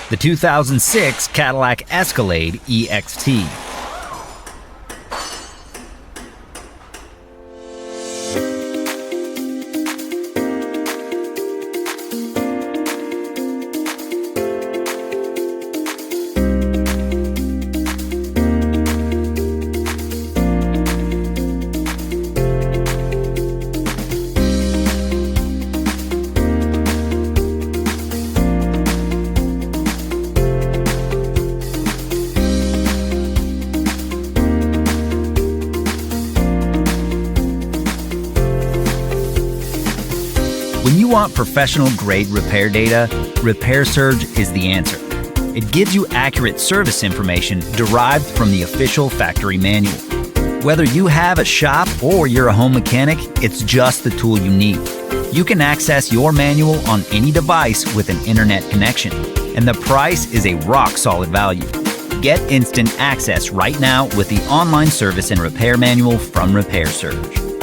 the 2006 Cadillac Escalade EXT. When you want professional-grade repair data, RepairSurge is the answer. It gives you accurate service information derived from the official factory manual. Whether you have a shop or you're a home mechanic, it's just the tool you need. You can access your manual on any device with an internet connection, and the price is a rock-solid value. Get instant access right now with the online service and repair manual from RepairSurge.